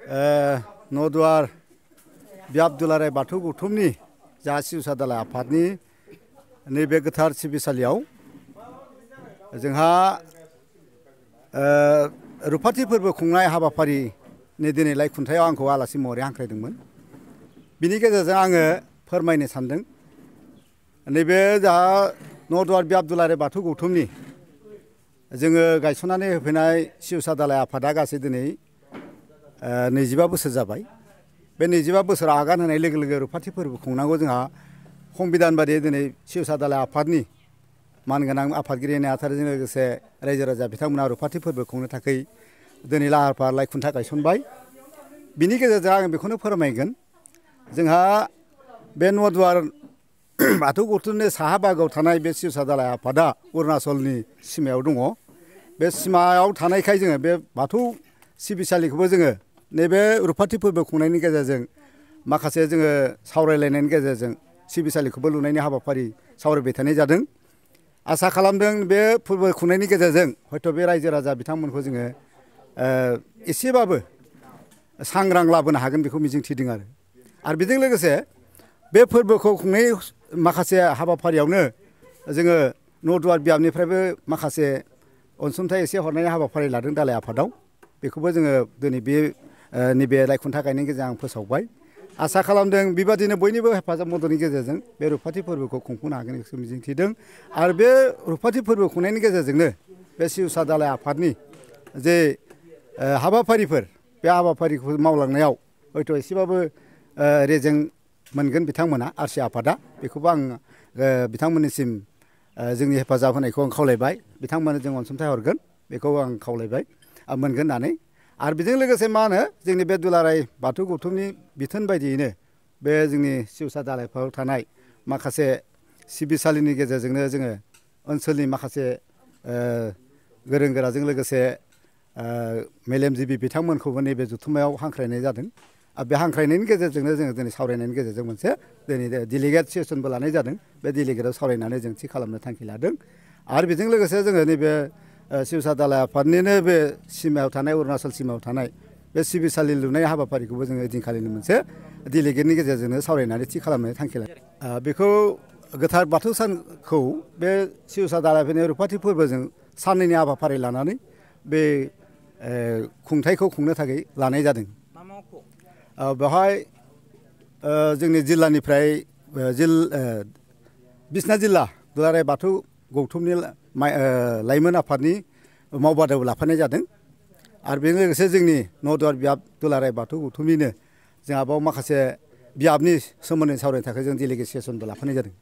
नदुवार बियाब दुलाराय बाथौ गौथुमनि जा सिउसा दालाय आफादनि नैबे गोथार सिबिसालियाव जोंहा रुफाथि फोरबो खुंनाय हाबाफारिनि दिनैलाय खुंथायाव आंखौ आलासि महरै हांख्रायदोंमोन। बिनि गेजेरजों आङो फोरमायनो सानदों नैबे जा नदुवार बियाब दुलाराय बाथौ गौथुमनि जोङो गायसननानै होफैनाय सिउसा दालाय आफादा गासै दिनै 25 बोसोर जाबाय। बे 25 बोसोराव आगान होनाय लोगो लोगो रुफाथि फोरबो खुंनांगौ जोंहा संबिधान बादियै दिनै सिउसा दालाय आफादनि मानगोनां आफादगिरि नेहाथारिजों लोगोसे रायजो राजा बिथांमोना रुफाथि फोरबो खुंनो थाखाय दिनै लाहार फाहार खुन्था गायसनबाय। बिनि गेजेरजों आं बेखौनो फोरमायगोन जोंहा बे नदुवार बाथौ गौथुमनि साहा बाहागोआव थानाय बे सिउसा दालाय आफादा अरुणाचलनि सिमायाव दङ। बे सिमायाव थानायखाय जोङो बे बाथौ सिबिसालिखौबो जोङो नैबे रुफाथि फोरबो खुंनायनि गेजेरजों माखासे जोङो सावरायलायनायनि गेजेरजों सिबिसालिखौबो लुनायनि हाबाफारि सावरायबाय थानाय जादों। आसा खालामदों बे फोरबो खुंनायनि गेजेरजों हयथ' बे रायजो राजा बिथांमोनखौ जोङो एसेबाबो सांग्रां लाबोनो हागोन बेखौ मिजिंथिदों आरो बेजों लोगोसे बे फोरबोखौ खुंनाय माखासे हाबाफारियावनो जोङो नदुवार बियाबनिफ्रायबो माखासे अनसुंथाइ एसे हरनायनि हाबाफारि लादों दालाय आफादाव। बेखौबो जोङो दिनै बे नैबे खुन्था गायनायनि गेजेरजों आं फोसावबाय। आसा खालामदों बेबादिनो बयनिबो हेफाजाब मददनि गेजेरजों बे रुफाथि फोरबोखौ खुंफुंनो हागोन बेखौ मिजिंथिदों आरो बे रुफाथि फोरबो खुंनायनि गेजेरजोंनो बे सिउसा दालाय आफादनि जे हाबाफारिफोर बे हाबाफारिखौ मावलांनायाव हयथ' एसेबाबो रेजें मोनगोन बिथांमोना आरसि आफादा। बेखौबो आं बिथांमोननिसिम जोंनि हेफाजाब होनायखौ आं खावलायबाय। बिथांमोननो जों अनसुंथाइ हरगोन बेखौ आं खावलायबाय मोनगोन होननानै। आरो बेजों लोगोसे मा होनो जोंनि बे दुलाराय बाथौ गौथुमनि बिथोन बायदियैनो बे जोंनि सिउसा दालायफोराव थानाय माखासे सिबिसालिनि गेजेरजोंनो जोङो ओनसोलनि माखासे गोरों गोराजों लोगोसे मेलेमजिबि बिथांमोनखौबो नैबे जथुम्मायाव हांख्रायनाय जादों। आरो बे हांख्रायनायनि गेजेरजोंनो जोङो दिनै सावरायनायनि गेजेरजों मोनसे दिनै डेलिगेट सेसनबो लानाय जादों। बे डेलिगेटआव सावरायनानै जों थि खालामनो थांखि लादों। आरो बेजों लोगोसे जोङो नैबे सिउसा दालाय आफादनिनो बे सिमायाव थानाय अरुणाचल सिमायाव थानाय बे सिबिसालि लुनाय हाबाफारिखौबो जोङो ओइदिनखालिनो मोनसे डेलिगेटनि गेजेरजोंनो सावरायनानै थि खालामनो थांखि लादों। बेखौ गोथार बाथौ सानखौ बे सिउसा दालायफोरनि रुफाथि फोरबोजों साननैनि हाबाफारि लानानै बे खुंथायखौ खुंनो थाखाय लानाय जादों। बेवहाय जोंनि जिल्लानिफ्राय बिसनाथ जिल्ला दुलाराय बाथौ गौथुमनि लाइमोन आफादनि मावबादायाव लाफानाय जादों। आरो बेजों लोगोसे जोंनि नदुवार बियाब दुलाराय बाथौ गौथुमनिनो जोंहा बाव माखासे बियाबनि सोमोन्दै सावरायनो थाखाय जों डेलिगेट सेसनबो लाफानाय जादों।